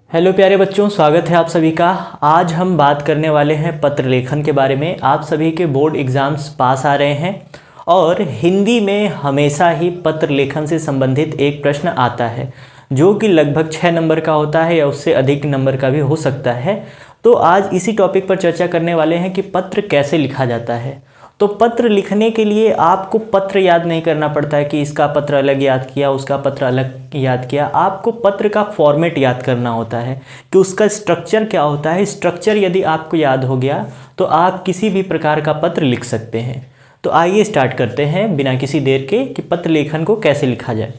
Hello प्यारे बच्चों, स्वागत है आप सभी का। आज हम बात करने वाले हैं पत्र लेखन के बारे में। आप सभी के बोर्ड एग्ज़ाम्स पास आ रहे हैं और हिंदी में हमेशा ही पत्र लेखन से संबंधित एक प्रश्न आता है जो कि लगभग 6 नंबर का होता है या उससे अधिक नंबर का भी हो सकता है। तो आज इसी टॉपिक पर चर्चा करने वाले हैं कि पत्र कैसे लिखा जाता है। तो पत्र लिखने के लिए आपको पत्र याद नहीं करना पड़ता है कि इसका पत्र अलग याद किया, उसका पत्र अलग याद किया। आपको पत्र का फॉर्मेट याद करना होता है कि उसका स्ट्रक्चर क्या होता है। स्ट्रक्चर यदि आपको याद हो गया तो आप किसी भी प्रकार का पत्र लिख सकते हैं। तो आइए स्टार्ट करते हैं बिना किसी देर के कि पत्र लेखन को कैसे लिखा जाए।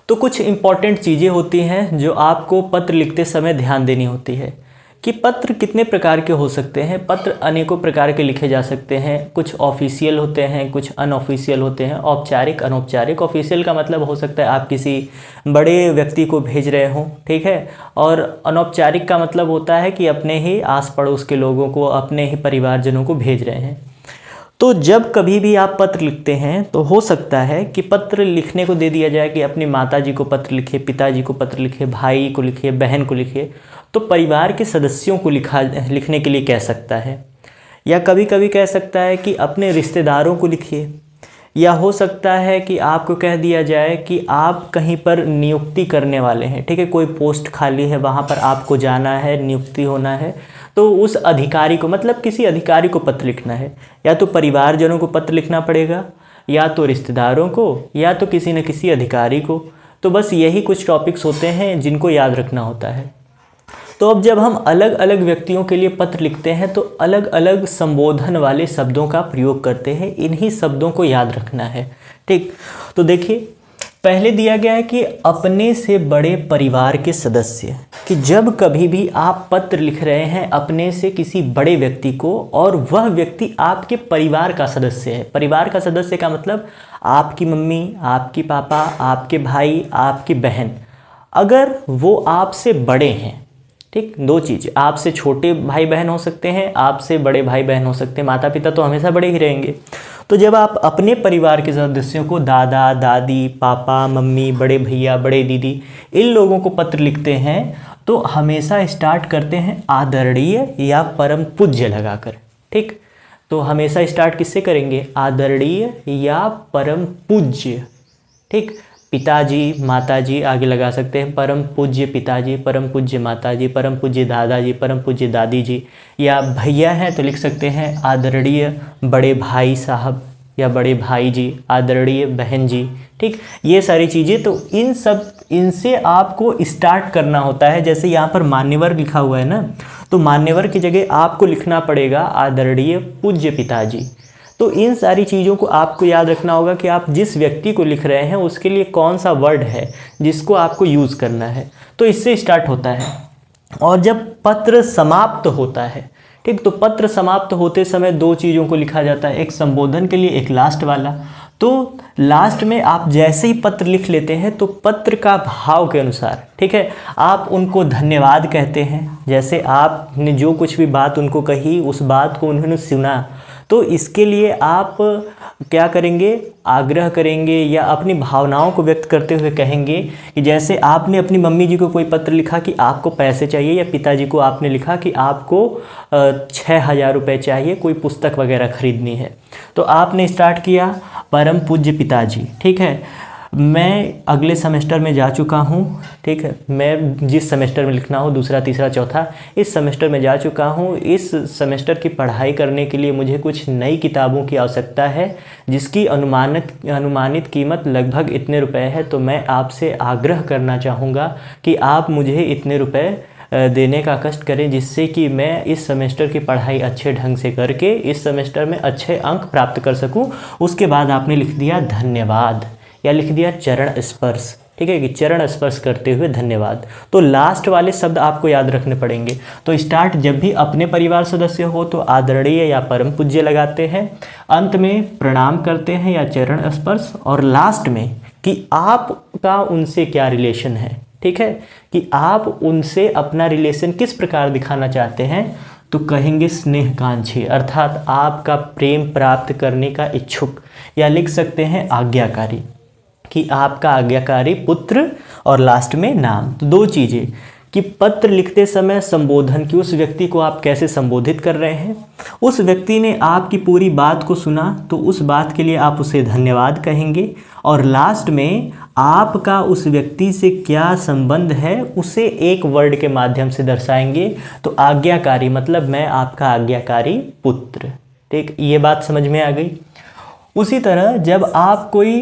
तो कुछ इम्पॉर्टेंट चीज़ें होती हैं जो आपको पत्र लिखते समय ध्यान देनी होती है कि पत्र कितने प्रकार के हो सकते हैं। पत्र अनेकों प्रकार के लिखे जा सकते हैं। कुछ ऑफिशियल होते हैं, कुछ अनऑफिशियल होते हैं, औपचारिक, अनौपचारिक। ऑफिशियल का मतलब हो सकता है आप किसी बड़े व्यक्ति को भेज रहे हों, ठीक है। और अनौपचारिक का मतलब होता है कि अपने ही आस पड़ोस के लोगों को, अपने ही परिवारजनों को भेज रहे हैं। तो जब कभी भी आप पत्र लिखते हैं तो हो सकता है कि पत्र लिखने को दे दिया जाए कि अपनी माताजी को पत्र लिखे, पिताजी को पत्र लिखे, भाई को लिखे, बहन को लिखे। तो परिवार के सदस्यों को लिखने के लिए कह सकता है, या कभी कभी कह सकता है कि अपने रिश्तेदारों को लिखिए, या हो सकता है कि आपको कह दिया जाए कि आप कहीं पर नियुक्ति करने वाले हैं, ठीक है। कोई पोस्ट खाली है, वहाँ पर आपको जाना है, नियुक्ति होना है। तो उस अधिकारी को, मतलब किसी अधिकारी को पत्र लिखना है। या तो परिवारजनों को पत्र लिखना पड़ेगा, या तो रिश्तेदारों को, या तो किसी न किसी अधिकारी को। तो बस यही कुछ टॉपिक्स होते हैं जिनको याद रखना होता है। तो अब जब हम अलग अलग व्यक्तियों के लिए पत्र लिखते हैं तो अलग अलग संबोधन वाले शब्दों का प्रयोग करते हैं। इन्हीं शब्दों को याद रखना है, ठीक। तो देखिए, पहले दिया गया है कि अपने से बड़े परिवार के सदस्य, कि जब कभी भी आप पत्र लिख रहे हैं अपने से किसी बड़े व्यक्ति को और वह व्यक्ति आपके परिवार का सदस्य है। परिवार का सदस्य का मतलब आपकी मम्मी, आपकी पापा, आपके भाई, आपकी बहन, अगर वो आपसे बड़े हैं, ठीक। दो चीज़, आपसे छोटे भाई बहन हो सकते हैं, आपसे बड़े भाई बहन हो सकते हैं। माता पिता तो हमेशा बड़े ही रहेंगे। तो जब आप अपने परिवार के सदस्यों को, दादा दादी, पापा मम्मी, बड़े भैया, बड़े दीदी, इन लोगों को पत्र लिखते हैं तो हमेशा स्टार्ट करते हैं आदरणीय या परम पूज्य लगाकर, ठीक। तो हमेशा स्टार्ट किससे करेंगे? आदरणीय या परम पूज्य, ठीक। पिताजी, माताजी आगे लगा सकते हैं, परम पूज्य पिताजी, परम पूज्य माताजी, परम पूज्य दादाजी, परम पूज्य दादी जी। या भैया हैं तो लिख सकते हैं आदरणीय बड़े भाई साहब या बड़े भाई जी, आदरणीय बहन जी, ठीक। ये सारी चीज़ें, तो इनसे आपको स्टार्ट करना होता है। जैसे यहाँ पर मान्यवर लिखा हुआ है ना, तो मान्यवर की जगह आपको लिखना पड़ेगा आदरणीय पूज्य पिताजी। तो इन सारी चीज़ों को आपको याद रखना होगा कि आप जिस व्यक्ति को लिख रहे हैं उसके लिए कौन सा वर्ड है जिसको आपको यूज़ करना है। तो इससे स्टार्ट होता है। और जब पत्र समाप्त होता है, ठीक, तो पत्र समाप्त होते समय दो चीज़ों को लिखा जाता है, एक संबोधन के लिए, एक लास्ट वाला। तो लास्ट में आप जैसे ही पत्र लिख लेते हैं तो पत्र का भाव के अनुसार, ठीक है, आप उनको धन्यवाद कहते हैं। जैसे आपने जो कुछ भी बात उनको कही, उस बात को उन्होंने सुना, तो इसके लिए आप क्या करेंगे? आग्रह करेंगे या अपनी भावनाओं को व्यक्त करते हुए कहेंगे कि जैसे आपने अपनी मम्मी जी को कोई पत्र लिखा कि आपको पैसे चाहिए, या पिताजी को आपने लिखा कि आपको 6,000 रुपये चाहिए, कोई पुस्तक वगैरह खरीदनी है। तो आपने स्टार्ट किया परम पूज्य पिताजी, ठीक है, मैं अगले सेमेस्टर में जा चुका हूँ, ठीक है, मैं जिस सेमेस्टर में लिखना हो, दूसरा, तीसरा, चौथा, इस सेमेस्टर में जा चुका हूँ। इस सेमेस्टर की पढ़ाई करने के लिए मुझे कुछ नई किताबों की आवश्यकता है जिसकी अनुमानित कीमत लगभग इतने रुपए है। तो मैं आपसे आग्रह करना चाहूँगा कि आप मुझे इतने रुपए देने का कष्ट करें जिससे कि मैं इस सेमेस्टर की पढ़ाई अच्छे ढंग से करके इस सेमेस्टर में अच्छे अंक प्राप्त कर सकूं। उसके बाद आपने लिख दिया धन्यवाद या लिख दिया चरण स्पर्श, ठीक है, कि चरण स्पर्श करते हुए धन्यवाद। तो लास्ट वाले शब्द आपको याद रखने पड़ेंगे। तो स्टार्ट जब भी अपने परिवार सदस्य हो तो आदरणीय या परम पूज्य लगाते हैं, अंत में प्रणाम करते हैं या चरण स्पर्श, और लास्ट में कि आपका उनसे क्या रिलेशन है, ठीक है, कि आप उनसे अपना रिलेशन किस प्रकार दिखाना चाहते हैं। तो कहेंगे स्नेहकांक्षी, अर्थात आपका प्रेम प्राप्त करने का इच्छुक, या लिख सकते हैं आज्ञाकारी, कि आपका आज्ञाकारी पुत्र, और लास्ट में नाम। तो दो चीज़ें कि पत्र लिखते समय संबोधन की उस व्यक्ति को आप कैसे संबोधित कर रहे हैं। उस व्यक्ति ने आपकी पूरी बात को सुना तो उस बात के लिए आप उसे धन्यवाद कहेंगे, और लास्ट में आपका उस व्यक्ति से क्या संबंध है उसे एक वर्ड के माध्यम से दर्शाएंगे। तो आज्ञाकारी मतलब मैं आपका आज्ञाकारी पुत्र। ठीक, ये बात समझ में आ गई। उसी तरह जब आप कोई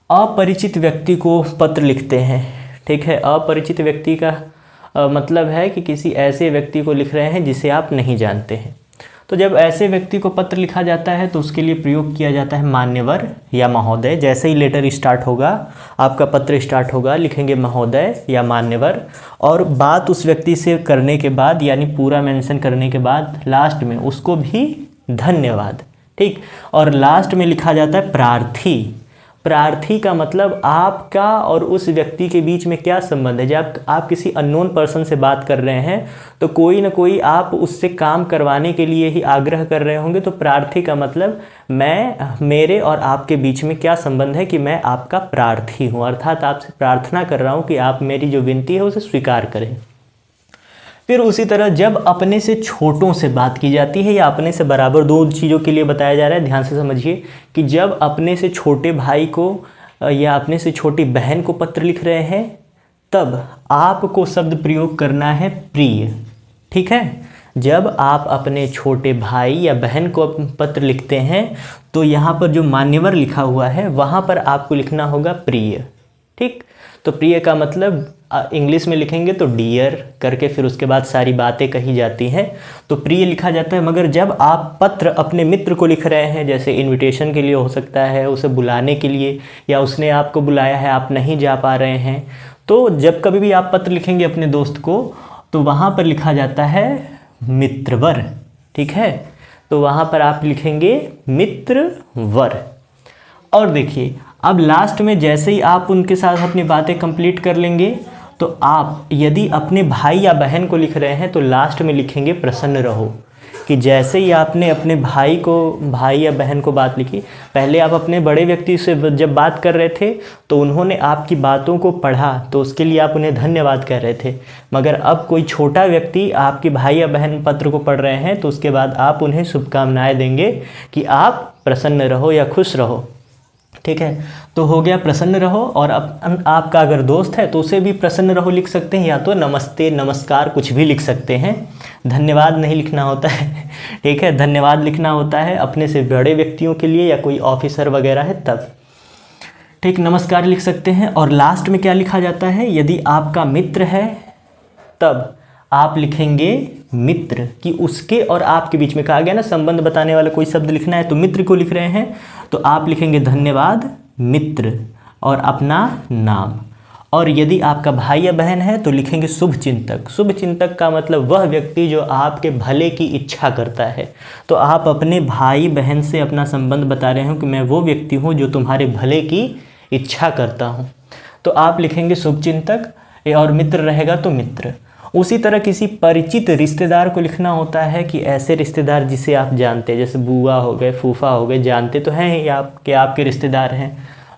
अपरिचित व्यक्ति को पत्र लिखते हैं, ठीक है, अपरिचित व्यक्ति का मतलब है कि किसी ऐसे व्यक्ति को लिख रहे हैं जिसे आप नहीं जानते हैं। तो जब ऐसे व्यक्ति को पत्र लिखा जाता है तो उसके लिए प्रयोग किया जाता है मान्यवर या महोदय। जैसे ही लेटर स्टार्ट होगा, आपका पत्र स्टार्ट होगा, लिखेंगे महोदय या मान्यवर, और बात उस व्यक्ति से करने के बाद यानी पूरा मेंशन करने के बाद लास्ट में उसको भी धन्यवाद। ठीक, और लास्ट में लिखा जाता है प्रार्थी। प्रार्थी का मतलब आपका और उस व्यक्ति के बीच में क्या संबंध है। जब आप किसी अननोन पर्सन से बात कर रहे हैं तो कोई ना कोई आप उससे काम करवाने के लिए ही आग्रह कर रहे होंगे। तो प्रार्थी का मतलब मेरे और आपके बीच में क्या संबंध है कि मैं आपका प्रार्थी हूँ, अर्थात आपसे प्रार्थना कर रहा हूँ कि आप मेरी जो विनती है उसे स्वीकार करें। फिर उसी तरह जब अपने से छोटों से बात की जाती है या अपने से बराबर, दो चीज़ों के लिए बताया जा रहा है, ध्यान से समझिए कि जब अपने से छोटे भाई को या अपने से छोटी बहन को पत्र लिख रहे हैं तब आपको शब्द प्रयोग करना है प्रिय। ठीक है, जब आप अपने छोटे भाई या बहन को पत्र लिखते हैं तो यहाँ पर जो मान्यवर लिखा हुआ है वहाँ पर आपको लिखना होगा प्रिय। ठीक, तो प्रिय का मतलब इंग्लिश में लिखेंगे तो डियर करके फिर उसके बाद सारी बातें कही जाती हैं, तो प्रिय लिखा जाता है। मगर जब आप पत्र अपने मित्र को लिख रहे हैं, जैसे इनविटेशन के लिए हो सकता है, उसे बुलाने के लिए, या उसने आपको बुलाया है आप नहीं जा पा रहे हैं, तो जब कभी भी आप पत्र लिखेंगे अपने दोस्त को तो वहाँ पर लिखा जाता है मित्रवर। ठीक है, तो वहाँ पर आप लिखेंगे मित्रवर। और देखिए अब लास्ट में जैसे ही आप उनके साथ अपनी बातें कंप्लीट कर लेंगे तो आप यदि अपने भाई या बहन को लिख रहे हैं तो लास्ट में लिखेंगे प्रसन्न रहो। कि जैसे ही आपने अपने भाई या बहन को बात लिखी, पहले आप अपने बड़े व्यक्ति से जब बात कर रहे थे तो उन्होंने आपकी बातों को पढ़ा तो उसके लिए आप उन्हें धन्यवाद कह रहे थे, मगर अब कोई छोटा व्यक्ति आपके भाई या बहन पत्र को पढ़ रहे हैं तो उसके बाद आप उन्हें शुभकामनाएं देंगे कि आप प्रसन्न रहो या खुश रहो। ठीक है, तो हो गया प्रसन्न रहो। और अब आपका अगर दोस्त है तो उसे भी प्रसन्न रहो लिख सकते हैं, या तो नमस्ते नमस्कार कुछ भी लिख सकते हैं, धन्यवाद नहीं लिखना होता है। ठीक है, धन्यवाद लिखना होता है अपने से बड़े व्यक्तियों के लिए या कोई ऑफिसर वगैरह है तब। ठीक, नमस्कार लिख सकते हैं। और लास्ट में क्या लिखा जाता है, यदि आपका मित्र है तब आप लिखेंगे मित्र, कि उसके और आपके बीच में कहा गया ना संबंध बताने वाला कोई शब्द लिखना है, तो मित्र को लिख रहे हैं तो आप लिखेंगे धन्यवाद मित्र और अपना नाम। और यदि आपका भाई या बहन है तो लिखेंगे शुभ चिंतक। शुभ चिंतक का मतलब वह व्यक्ति जो आपके भले की इच्छा करता है। तो आप अपने भाई बहन से अपना संबंध बता रहे हो कि मैं वो व्यक्ति हूँ जो तुम्हारे भले की इच्छा करता हूँ, तो आप लिखेंगे शुभ चिंतक, और मित्र रहेगा तो मित्र। उसी तरह किसी परिचित रिश्तेदार को लिखना होता है कि ऐसे रिश्तेदार जिसे आप जानते हैं, जैसे बुआ हो गए, फूफा हो गए, जानते तो हैं ही आपके रिश्तेदार हैं,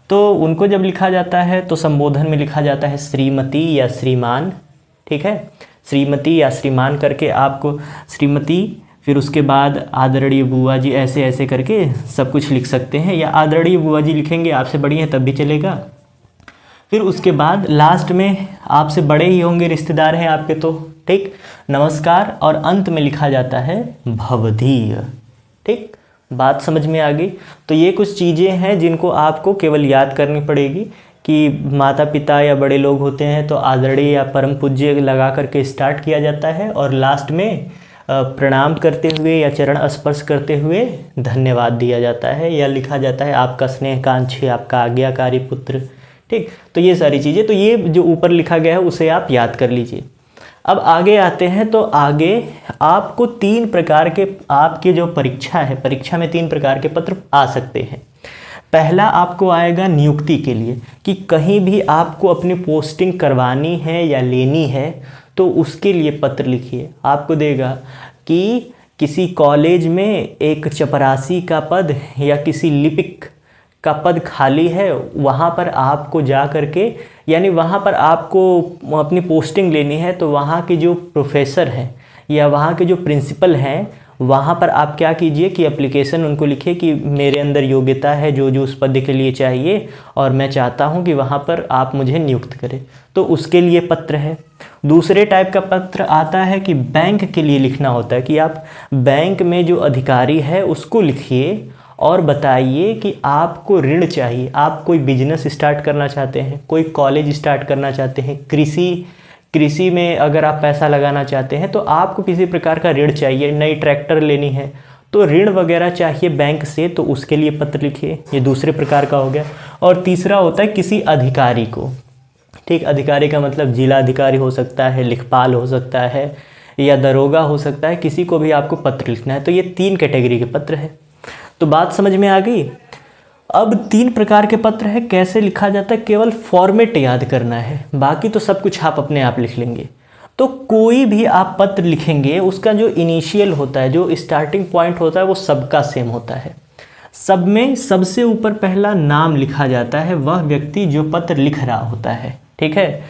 तो उनको जब लिखा जाता है तो संबोधन में लिखा जाता है श्रीमती या श्रीमान। ठीक है, श्रीमती या श्रीमान करके आपको श्रीमती, फिर उसके बाद आदरणीय बुआ जी, ऐसे ऐसे करके सब कुछ लिख सकते हैं, या आदरणीय बुआ जी लिखेंगे, आपसे बड़ी हैं तब भी चलेगा। फिर उसके बाद लास्ट में आपसे बड़े ही होंगे, रिश्तेदार हैं आपके तो ठीक, नमस्कार, और अंत में लिखा जाता है भवदीय। ठीक, बात समझ में आ गई। तो ये कुछ चीज़ें हैं जिनको आपको केवल याद करनी पड़ेगी कि माता पिता या बड़े लोग होते हैं तो आदरणीय या परम पूज्य लगा करके स्टार्ट किया जाता है, और लास्ट में प्रणाम करते हुए या चरण स्पर्श करते हुए धन्यवाद दिया जाता है, या लिखा जाता है आपका स्नेहकांक्षी, आपका आज्ञाकारी पुत्र। ठीक, तो ये सारी चीज़ें, तो ये जो ऊपर लिखा गया है उसे आप याद कर लीजिए। अब आगे आते हैं, तो आगे आपको 3 प्रकार के, आपकी जो परीक्षा है, परीक्षा में 3 प्रकार के पत्र आ सकते हैं। पहला आपको आएगा नियुक्ति के लिए, कि कहीं भी आपको अपनी पोस्टिंग करवानी है या लेनी है तो उसके लिए पत्र लिखिए। आपको देगा कि किसी कॉलेज में एक चपरासी का पद या किसी लिपिक का पद खाली है, वहाँ पर आपको जा करके, यानी वहाँ पर आपको अपनी पोस्टिंग लेनी है, तो वहाँ के जो प्रोफेसर हैं या वहाँ के जो प्रिंसिपल हैं, वहाँ पर आप क्या कीजिए कि एप्लीकेशन उनको लिखिए कि मेरे अंदर योग्यता है जो जो उस पद के लिए चाहिए और मैं चाहता हूँ कि वहाँ पर आप मुझे नियुक्त करें। तो उसके लिए पत्र है। दूसरे टाइप का पत्र आता है कि बैंक के लिए लिखना होता है कि आप बैंक में जो अधिकारी है उसको लिखिए और बताइए कि आपको ऋण चाहिए, आप कोई बिजनेस स्टार्ट करना चाहते हैं, कोई कॉलेज स्टार्ट करना चाहते हैं, कृषि में अगर आप पैसा लगाना चाहते हैं तो आपको किसी प्रकार का ऋण चाहिए, नई ट्रैक्टर लेनी है तो ऋण वगैरह चाहिए बैंक से, तो उसके लिए पत्र लिखिए। ये दूसरे प्रकार का हो गया। और तीसरा होता है किसी अधिकारी को, ठीक, अधिकारी का मतलब जिला अधिकारी हो सकता है, लेखपाल हो सकता है या दरोगा हो सकता है, किसी को भी आपको पत्र लिखना है। तो ये 3 कैटेगरी के पत्र है। तो बात समझ में आ गई। अब 3 प्रकार के पत्र है, कैसे लिखा जाता है, केवल फॉर्मेट याद करना है, बाकी तो सब कुछ आप अपने आप लिख लेंगे। तो कोई भी आप पत्र लिखेंगे उसका जो इनिशियल होता है, जो स्टार्टिंग पॉइंट होता है, वो सबका सेम होता है। सब में सबसे ऊपर पहला नाम लिखा जाता है, वह व्यक्ति जो पत्र लिख रहा होता है, ठीक है।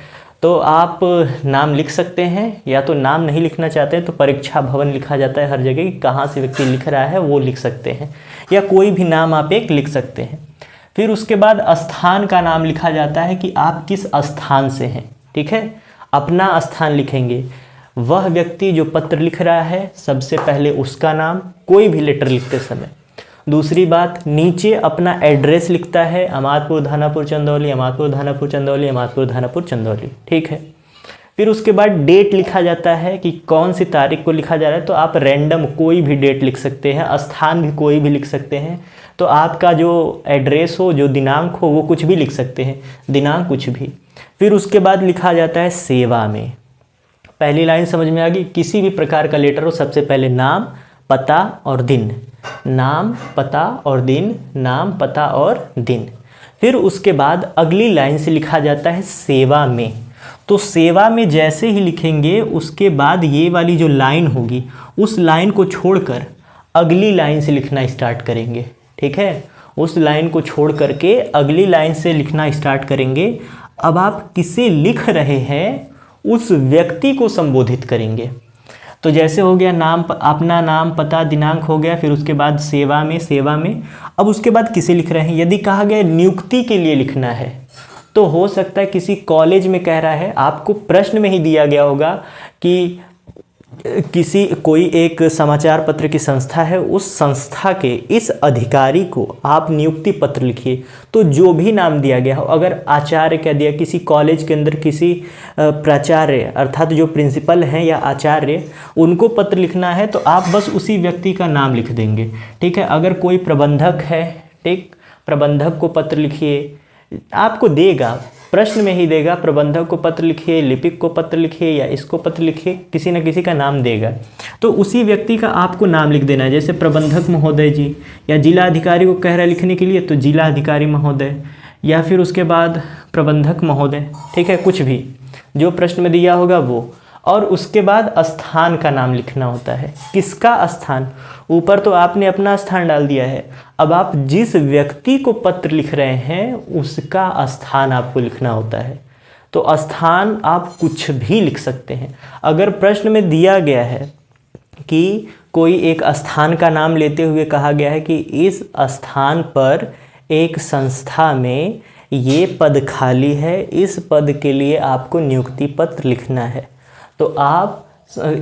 तो आप नाम लिख सकते हैं, या तो नाम नहीं लिखना चाहते हैं तो परीक्षा भवन लिखा जाता है हर जगह कि कहाँ से व्यक्ति लिख रहा है वो लिख सकते हैं, या कोई भी नाम आप एक लिख सकते हैं। फिर उसके बाद स्थान का नाम लिखा जाता है कि आप किस स्थान से हैं, ठीक है, अपना स्थान लिखेंगे। वह व्यक्ति जो पत्र लिख रहा है सबसे पहले उसका नाम, कोई भी लेटर लिखते समय। दूसरी बात, नीचे अपना एड्रेस लिखता है, अमादपुर धानापुर चंदौली, अमादपुर धानापुर चंदौली, अमादपुर धानापुर चंदौली, ठीक है। फिर उसके बाद डेट लिखा जाता है कि कौन सी तारीख को लिखा जा रहा है, तो आप रैंडम कोई भी डेट लिख सकते हैं, स्थान भी कोई भी लिख सकते हैं। तो आपका जो एड्रेस हो, जो दिनांक हो, वो कुछ भी लिख सकते हैं, दिनांक कुछ भी। फिर उसके बाद लिखा जाता है सेवा में। पहली लाइन समझ में आ गई। किसी भी प्रकार का लेटर हो, सबसे पहले नाम, पता और दिन, नाम, पता और दिन, नाम, पता और दिन। फिर उसके बाद अगली लाइन से लिखा जाता है सेवा में। तो सेवा में जैसे ही लिखेंगे उसके बाद ये वाली जो लाइन होगी उस लाइन को छोड़कर अगली लाइन से लिखना स्टार्ट करेंगे, ठीक है। उस लाइन को छोड़ करके अगली लाइन से लिखना स्टार्ट करेंगे। अब आप किसे लिख रहे हैं उस व्यक्ति को संबोधित करेंगे। तो जैसे हो गया नाम, अपना नाम, पता, दिनांक हो गया। फिर उसके बाद सेवा में। अब उसके बाद किसे लिख रहे हैं। यदि कहा गया नियुक्ति के लिए लिखना है तो हो सकता है किसी कॉलेज में कह रहा है, आपको प्रश्न में ही दिया गया होगा कि कोई एक समाचार पत्र की संस्था है, उस संस्था के इस अधिकारी को आप नियुक्ति पत्र लिखिए। तो जो भी नाम दिया गया हो, अगर आचार्य कह दिया, किसी कॉलेज के अंदर किसी प्राचार्य अर्थात जो प्रिंसिपल हैं या आचार्य, उनको पत्र लिखना है तो आप बस उसी व्यक्ति का नाम लिख देंगे, ठीक है। अगर कोई प्रबंधक है, ठीक, प्रबंधक को पत्र लिखिए, आपको देगा, प्रश्न में ही देगा, प्रबंधक को पत्र लिखिए, लिपिक को पत्र लिखिए या इसको पत्र लिखिए, किसी न किसी का नाम देगा। तो उसी व्यक्ति का आपको नाम लिख देना है। जैसे प्रबंधक महोदय जी, या जिला अधिकारी को कह रहा है लिखने के लिए तो जिला अधिकारी महोदय, या फिर उसके बाद प्रबंधक महोदय, ठीक है, कुछ भी जो प्रश्न में दिया होगा वो। और उसके बाद स्थान का नाम लिखना होता है। किसका स्थान, ऊपर तो आपने अपना स्थान डाल दिया है, अब आप जिस व्यक्ति को पत्र लिख रहे हैं उसका स्थान आपको लिखना होता है। तो स्थान आप कुछ भी लिख सकते हैं। अगर प्रश्न में दिया गया है कि कोई एक स्थान का नाम लेते हुए कहा गया है कि इस स्थान पर एक संस्था में ये पद खाली है, इस पद के लिए आपको नियुक्ति पत्र लिखना है, तो आप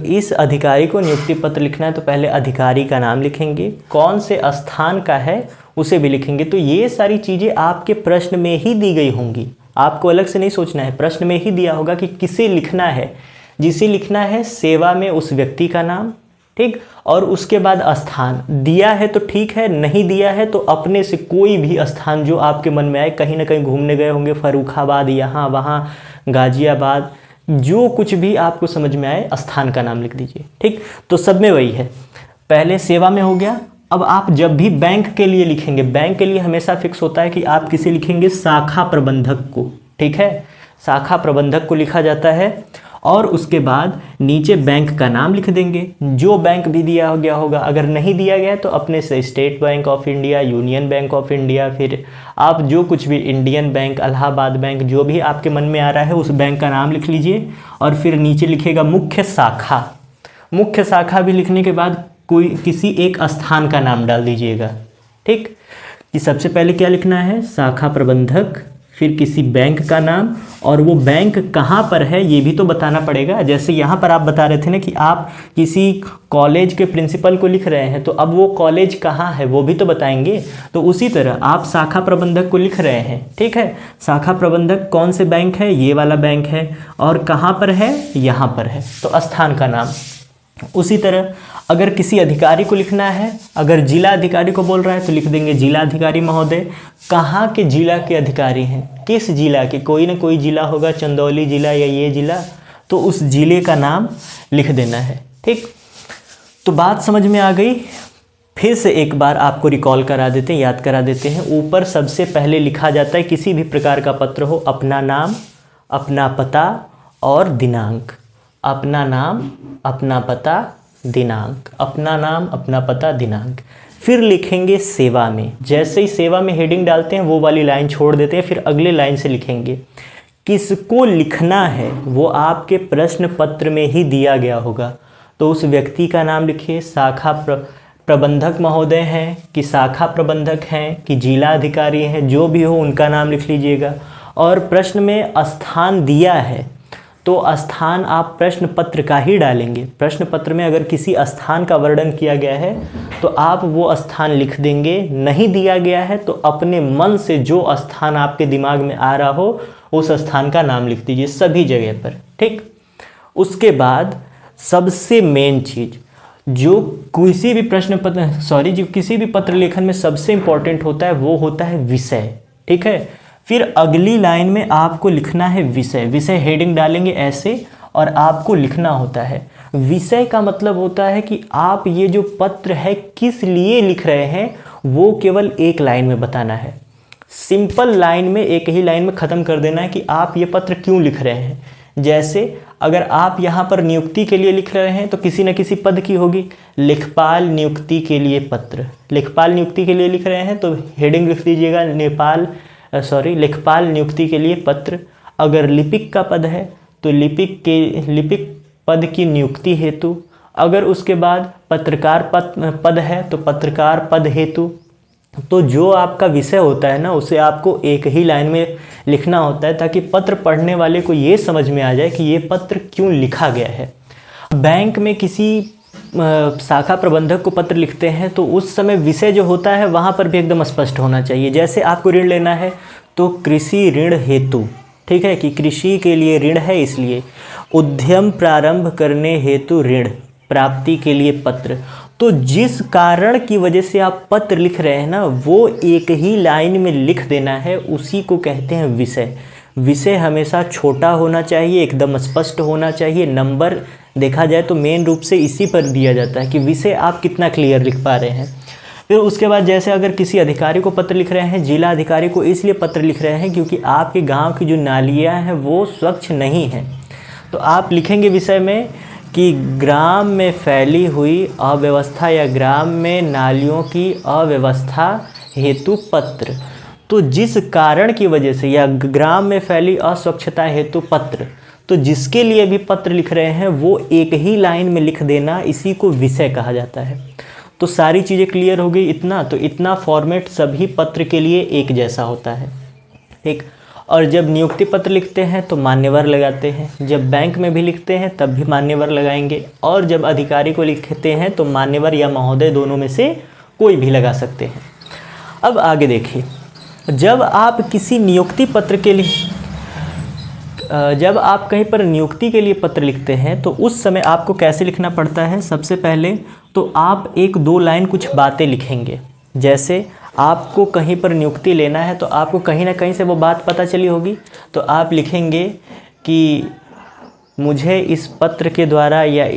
इस अधिकारी को नियुक्ति पत्र लिखना है तो पहले अधिकारी का नाम लिखेंगे, कौन से स्थान का है उसे भी लिखेंगे। तो ये सारी चीज़ें आपके प्रश्न में ही दी गई होंगी, आपको अलग से नहीं सोचना है। प्रश्न में ही दिया होगा कि किसे लिखना है, जिसे लिखना है सेवा में उस व्यक्ति का नाम, ठीक, और उसके बाद स्थान दिया है तो ठीक है, नहीं दिया है तो अपने से कोई भी स्थान जो आपके मन में आए, कहीं ना कहीं घूमने गए होंगे, फर्रुखाबाद, यहाँ वहाँ, गाजियाबाद, जो कुछ भी आपको समझ में आए स्थान का नाम लिख दीजिए, ठीक। तो सब में वही है, पहले सेवा में हो गया। अब आप जब भी बैंक के लिए लिखेंगे, बैंक के लिए हमेशा फिक्स होता है कि आप किसे लिखेंगे, शाखा प्रबंधक को, ठीक है, शाखा प्रबंधक को लिखा जाता है। और उसके बाद नीचे बैंक का नाम लिख देंगे, जो बैंक भी दिया गया होगा। अगर नहीं दिया गया तो अपने से state bank of India, union bank of India, फिर आप जो कुछ भी, इंडियन बैंक, इलाहाबाद बैंक, जो भी आपके मन में आ रहा है उस बैंक का नाम लिख लीजिए। और फिर नीचे लिखेगा मुख्य शाखा। मुख्य शाखा भी लिखने के बाद कोई किसी एक स्थान का नाम डाल दीजिएगा। ठीक, कि सबसे पहले क्या लिखना है, शाखा प्रबंधक, फिर किसी बैंक का नाम, और वो बैंक कहाँ पर है ये भी तो बताना पड़ेगा। जैसे यहाँ पर आप बता रहे थे ना कि आप किसी कॉलेज के प्रिंसिपल को लिख रहे हैं, तो अब वो कॉलेज कहाँ है वो भी तो बताएंगे। तो उसी तरह आप शाखा प्रबंधक को लिख रहे हैं, ठीक है, शाखा प्रबंधक कौन से बैंक है, ये वाला बैंक है, और कहाँ पर है, यहाँ पर है, तो स्थान का नाम। उसी तरह अगर किसी अधिकारी को लिखना है, अगर जिला अधिकारी को बोल रहा है तो लिख देंगे जिला अधिकारी महोदय। कहाँ के जिला के अधिकारी हैं, किस जिला के, कोई ना कोई जिला होगा, चंदौली जिला या ये जिला, तो उस जिले का नाम लिख देना है। ठीक, तो बात समझ में आ गई। फिर से एक बार आपको रिकॉल करा देते हैं, याद करा देते हैं। ऊपर सबसे पहले लिखा जाता है किसी भी प्रकार का पत्र हो, अपना नाम, अपना पता और दिनांक। अपना नाम, अपना पता, दिनांक, अपना नाम, अपना पता, दिनांक। फिर लिखेंगे सेवा में। जैसे ही सेवा में हेडिंग डालते हैं वो वाली लाइन छोड़ देते हैं, फिर अगले लाइन से लिखेंगे। किसको लिखना है वो आपके प्रश्न पत्र में ही दिया गया होगा, तो उस व्यक्ति का नाम लिखिए। शाखा प्रबंधक महोदय हैं कि शाखा प्रबंधक हैं कि जिला अधिकारी हैं, जो भी हो उनका नाम लिख लीजिएगा। और प्रश्न में स्थान दिया है तो स्थान आप प्रश्न पत्र का ही डालेंगे। प्रश्न पत्र में अगर किसी स्थान का वर्णन किया गया है तो आप वो स्थान लिख देंगे। नहीं दिया गया है तो अपने मन से जो स्थान आपके दिमाग में आ रहा हो उस स्थान का नाम लिख दीजिए सभी जगह पर। ठीक, उसके बाद सबसे मेन चीज़ जो किसी भी प्रश्न पत्र जो किसी भी पत्र लेखन में सबसे इम्पॉर्टेंट होता है वो होता है विषय। ठीक है, फिर अगली लाइन में आपको लिखना है विषय। विषय हेडिंग डालेंगे ऐसे, और आपको लिखना होता है। विषय का मतलब होता है कि आप ये जो पत्र है किस लिए लिख रहे हैं वो केवल एक लाइन में बताना है। सिंपल लाइन में, एक ही लाइन में ख़त्म कर देना है कि आप ये पत्र क्यों लिख रहे हैं। जैसे अगर आप यहाँ पर नियुक्ति के लिए लिख रहे हैं तो किसी न किसी पद की होगी, लेखपाल नियुक्ति के लिए पत्र। लेखपाल नियुक्ति के लिए लिख रहे हैं तो हेडिंग लिख दीजिएगा लेखपाल नियुक्ति के लिए पत्र। अगर लिपिक का पद है तो लिपिक पद की नियुक्ति हेतु। अगर उसके बाद पत्रकार पद है तो पत्रकार पद हेतु। तो जो आपका विषय होता है ना उसे आपको एक ही लाइन में लिखना होता है ताकि पत्र पढ़ने वाले को ये समझ में आ जाए कि ये पत्र क्यों लिखा गया है। बैंक में किसी शाखा प्रबंधक को पत्र लिखते हैं तो उस समय विषय जो होता है वहाँ पर भी एकदम स्पष्ट होना चाहिए। जैसे आपको ऋण लेना है तो कृषि ऋण हेतु, ठीक है, कि कृषि के लिए ऋण है इसलिए। उद्यम प्रारंभ करने हेतु ऋण प्राप्ति के लिए पत्र। तो जिस कारण की वजह से आप पत्र लिख रहे हैं ना वो एक ही लाइन में लिख देना है, उसी को कहते हैं विषय। विषय हमेशा छोटा होना चाहिए, एकदम स्पष्ट होना चाहिए। नंबर देखा जाए तो मेन रूप से इसी पर दिया जाता है कि विषय आप कितना क्लियर लिख पा रहे हैं। फिर उसके बाद जैसे अगर किसी अधिकारी को पत्र लिख रहे हैं, जिला अधिकारी को इसलिए पत्र लिख रहे हैं क्योंकि आपके गांव की जो नालियां हैं वो स्वच्छ नहीं हैं, तो आप लिखेंगे विषय में कि ग्राम में फैली हुई अव्यवस्था या ग्राम में नालियों की अव्यवस्था हेतु पत्र। तो जिस कारण की वजह से या ग्राम में फैली अस्वच्छता हेतु पत्र, तो जिसके लिए भी पत्र लिख रहे हैं वो एक ही लाइन में लिख देना, इसी को विषय कहा जाता है। तो सारी चीज़ें क्लियर हो गई इतना। तो इतना फॉर्मेट सभी पत्र के लिए एक जैसा होता है, ठीक। और जब नियुक्ति पत्र लिखते हैं तो मान्यवर लगाते हैं, जब बैंक में भी लिखते हैं तब भी मान्यवर लगाएंगे, और जब अधिकारी को लिखते हैं तो मान्यवर या महोदय दोनों में से कोई भी लगा सकते हैं। अब आगे देखिए, जब आप किसी नियुक्ति पत्र के लिए जब आप कहीं पर नियुक्ति के लिए पत्र लिखते हैं तो उस समय आपको कैसे लिखना पड़ता है। सबसे पहले तो आप एक दो लाइन कुछ बातें लिखेंगे। जैसे आपको कहीं पर नियुक्ति लेना है तो आपको कहीं ना कहीं से वो बात पता चली होगी, तो आप लिखेंगे कि मुझे इस पत्र के द्वारा या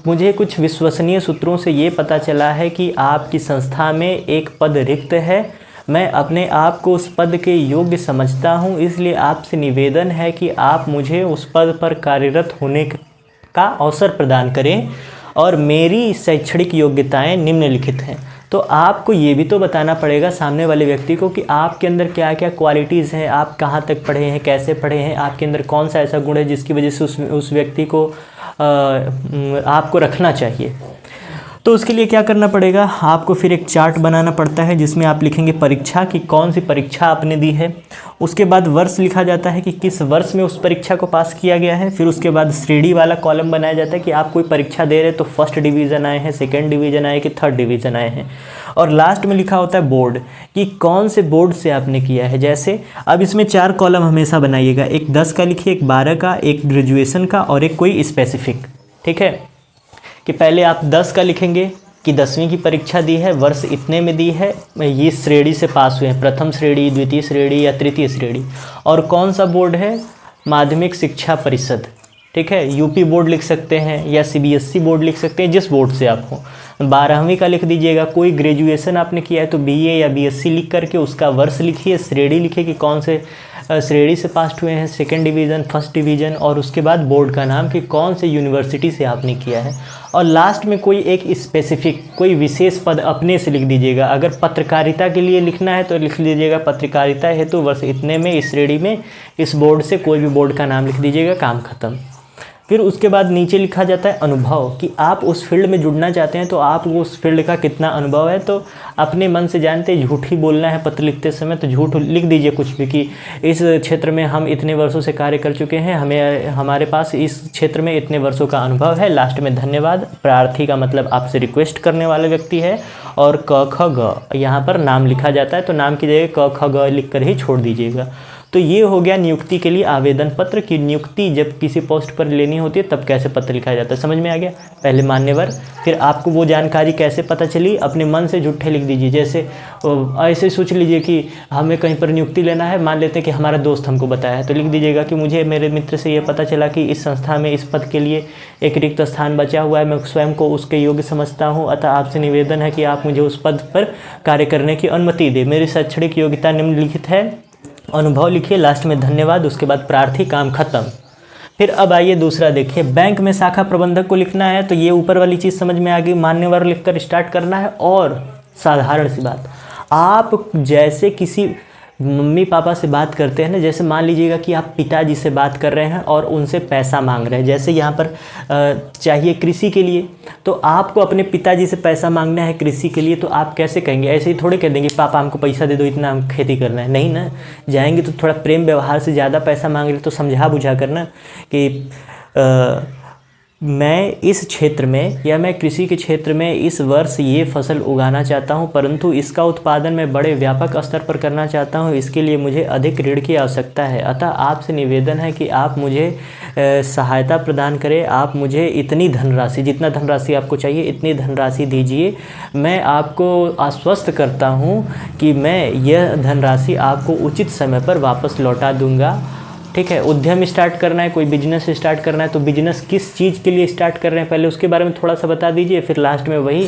मुझे कुछ विश्वसनीय सूत्रों से ये पता चला है कि आपकी संस्था में एक पद रिक्त है। मैं अपने आप को उस पद के योग्य समझता हूँ, इसलिए आपसे निवेदन है कि आप मुझे उस पद पर कार्यरत होने का अवसर प्रदान करें और मेरी शैक्षणिक योग्यताएं निम्नलिखित हैं। तो आपको ये भी तो बताना पड़ेगा सामने वाले व्यक्ति को कि आपके अंदर क्या क्या क्वालिटीज़ हैं, आप कहाँ तक पढ़े हैं, कैसे पढ़े हैं, आपके अंदर कौन सा ऐसा गुण है जिसकी वजह से उस व्यक्ति को आपको रखना चाहिए। तो उसके लिए क्या करना पड़ेगा, आपको फिर एक चार्ट बनाना पड़ता है जिसमें आप लिखेंगे परीक्षा की कौन सी परीक्षा आपने दी है। उसके बाद वर्ष लिखा जाता है कि किस वर्ष में उस परीक्षा को पास किया गया है। फिर उसके बाद श्रेणी वाला कॉलम बनाया जाता है कि आप कोई परीक्षा दे रहे हैं तो फर्स्ट डिवीज़न आए हैं, सेकेंड डिवीज़न आए कि थर्ड डिवीज़न आए हैं। और लास्ट में लिखा होता है बोर्ड, कि कौन से बोर्ड से आपने किया है। जैसे अब इसमें 4 कॉलम हमेशा बनाइएगा, एक 10 का लिखिए, एक 12 का, एक ग्रेजुएशन का और एक कोई स्पेसिफिक। ठीक है, कि पहले आप 10 का लिखेंगे कि 10वीं की परीक्षा दी है, वर्ष इतने में दी है, ये श्रेणी से पास हुए हैं, प्रथम श्रेणी, द्वितीय श्रेणी या तृतीय श्रेणी। और कौन सा बोर्ड है, माध्यमिक शिक्षा परिषद। ठीक है, यूपी बोर्ड लिख सकते हैं या सीबीएसई बोर्ड लिख सकते हैं, जिस बोर्ड से आप हो। 12वीं का लिख दीजिएगा। कोई ग्रेजुएशन आपने किया है तो बीए या बीएससी लिख करके उसका वर्ष लिखिए, श्रेणी लिखिए कि कौन से श्रेणी से पास हुए हैं, सेकंड डिवीज़न, फर्स्ट डिवीज़न, और उसके बाद बोर्ड का नाम कि कौन से यूनिवर्सिटी से आपने किया है। और लास्ट में कोई एक स्पेसिफिक, कोई विशेष पद अपने से लिख दीजिएगा। अगर पत्रकारिता के लिए लिखना है तो लिख लीजिएगा पत्रकारिता हेतु वर्ष इतने में, इस श्रेणी में, इस बोर्ड से, कोई भी बोर्ड का नाम लिख दीजिएगा, काम खत्म। फिर उसके बाद नीचे लिखा जाता है अनुभव, कि आप उस फील्ड में जुड़ना चाहते हैं तो आपको उस फील्ड का कितना अनुभव है। तो अपने मन से जानते हैं झूठ ही बोलना है पत्र लिखते समय, तो झूठ लिख दीजिए कुछ भी कि इस क्षेत्र में हम इतने वर्षों से कार्य कर चुके हैं, हमारे पास इस क्षेत्र में इतने वर्षों का अनुभव है। लास्ट में धन्यवाद। प्रार्थी का मतलब आपसे रिक्वेस्ट करने वाला व्यक्ति है। और क ख ग यहाँ पर नाम लिखा जाता है, तो नाम की जगह क ख ग लिख कर ही छोड़ दीजिएगा। तो ये हो गया नियुक्ति के लिए आवेदन पत्र की। नियुक्ति जब किसी पोस्ट पर लेनी होती है तब कैसे पत्र लिखा जाता है, समझ में आ गया। पहले मान्यवर, फिर आपको वो जानकारी कैसे पता चली, अपने मन से झूठे लिख दीजिए। जैसे ऐसे सोच लीजिए कि हमें कहीं पर नियुक्ति लेना है, मान लेते हैं कि हमारा दोस्त हमको बताया है, तो लिख दीजिएगा कि मुझे मेरे मित्र से ये पता चला कि इस संस्था में इस पद के लिए एक रिक्त स्थान बचा हुआ है, मैं स्वयं को उसके योग्य समझता हूँ, अतः आपसे निवेदन है कि आप मुझे उस पद पर कार्य करने की अनुमति दें। मेरी शैक्षणिक योग्यता निम्नलिखित है, अनुभव लिखिए, लास्ट में धन्यवाद, उसके बाद प्रार्थी, काम खत्म। फिर अब आइए दूसरा देखिए, बैंक में शाखा प्रबंधक को लिखना है तो ये ऊपर वाली चीज़ समझ में आ गई, मान्यवर लिखकर स्टार्ट करना है। और साधारण सी बात, आप जैसे किसी मम्मी पापा से बात करते हैं ना, जैसे मान लीजिएगा कि आप पिताजी से बात कर रहे हैं और उनसे पैसा मांग रहे हैं, जैसे यहाँ पर चाहिए कृषि के लिए, तो आपको अपने पिताजी से पैसा मांगना है कृषि के लिए, तो आप कैसे कहेंगे, ऐसे ही थोड़े कह देंगे पापा हमको पैसा दे दो, इतना हम खेती करना है, नहीं ना। जाएंगे तो थोड़ा प्रेम व्यवहार से, ज़्यादा पैसा मांग रहे तो समझा बुझा करना कि मैं इस क्षेत्र में या मैं कृषि के क्षेत्र में इस वर्ष ये फसल उगाना चाहता हूं, परंतु इसका उत्पादन मैं बड़े व्यापक स्तर पर करना चाहता हूं, इसके लिए मुझे अधिक ऋण की आवश्यकता है, अतः आपसे निवेदन है कि आप मुझे सहायता प्रदान करें, आप मुझे इतनी धनराशि, जितना धनराशि आपको चाहिए इतनी धनराशि दीजिए, मैं आपको आश्वस्त करता हूं कि मैं यह धनराशि आपको उचित समय पर वापस लौटा दूंगा। ठीक है, उद्यम स्टार्ट करना है, कोई बिजनेस स्टार्ट करना है, तो बिजनेस किस चीज़ के लिए स्टार्ट कर रहे हैं पहले उसके बारे में थोड़ा सा बता दीजिए। फिर लास्ट में वही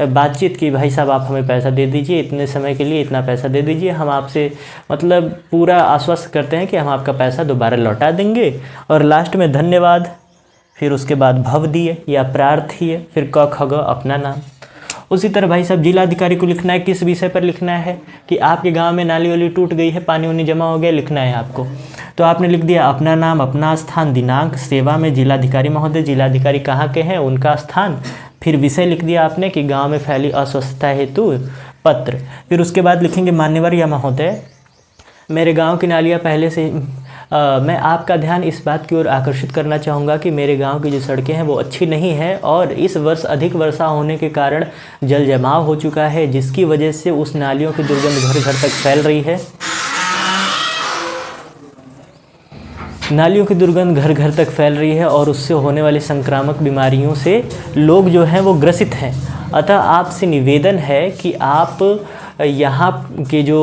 बातचीत की, भाई साहब आप हमें पैसा दे दीजिए, इतने समय के लिए इतना पैसा दे दीजिए, हम आपसे मतलब पूरा आश्वस्त करते हैं कि हम आपका पैसा दोबारा लौटा देंगे। और लास्ट में धन्यवाद, फिर उसके बाद भव दिए या प्रार्थी है, फिर क ख ग अपना नाम। उसी तरह भाई साहब जिलाधिकारी को लिखना है, किस विषय पर लिखना है कि आपके गांव में नाली वाली टूट गई है, पानी वानी जमा हो गया, लिखना है आपको। तो आपने लिख दिया अपना नाम, अपना स्थान, दिनांक, सेवा में जिलाधिकारी महोदय, जिलाधिकारी कहाँ के हैं उनका स्थान, फिर विषय लिख दिया आपने कि गांव में फैली अस्वस्थता हेतु पत्र। फिर उसके बाद लिखेंगे मान्यवर या महोदय, मेरे गांव की नालियाँ पहले से मैं आपका ध्यान इस बात की ओर आकर्षित करना चाहूँगा कि मेरे गांव की जो सड़कें हैं वो अच्छी नहीं है और इस वर्ष अधिक वर्षा होने के कारण जल जमाव हो चुका है, जिसकी वजह से उस नालियों की दुर्गंध घर घर तक फैल रही है। नालियों की दुर्गंध घर घर तक फैल रही है और उससे होने वाली संक्रामक बीमारियों से लोग जो हैं वो ग्रसित हैं। अतः आपसे निवेदन है कि आप यहाँ के जो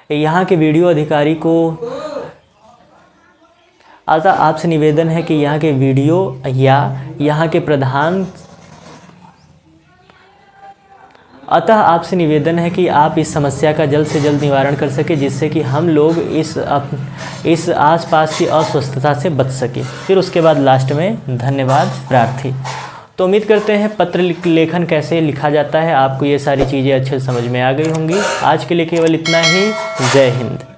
यहाँ के वीडियो अधिकारी को, अतः आपसे निवेदन है कि यहाँ के वीडियो या यहाँ के प्रधान अतः आपसे निवेदन है कि आप इस समस्या का जल्द से जल्द निवारण कर सके, जिससे कि हम लोग इस आसपास की अस्वस्थता से बच सके। फिर उसके बाद लास्ट में धन्यवाद प्रार्थी। तो उम्मीद करते हैं पत्र लेखन कैसे लिखा जाता है आपको ये सारी चीज़ें अच्छे से समझ में आ गई होंगी। आज के लिए केवल इतना ही। जय हिंद।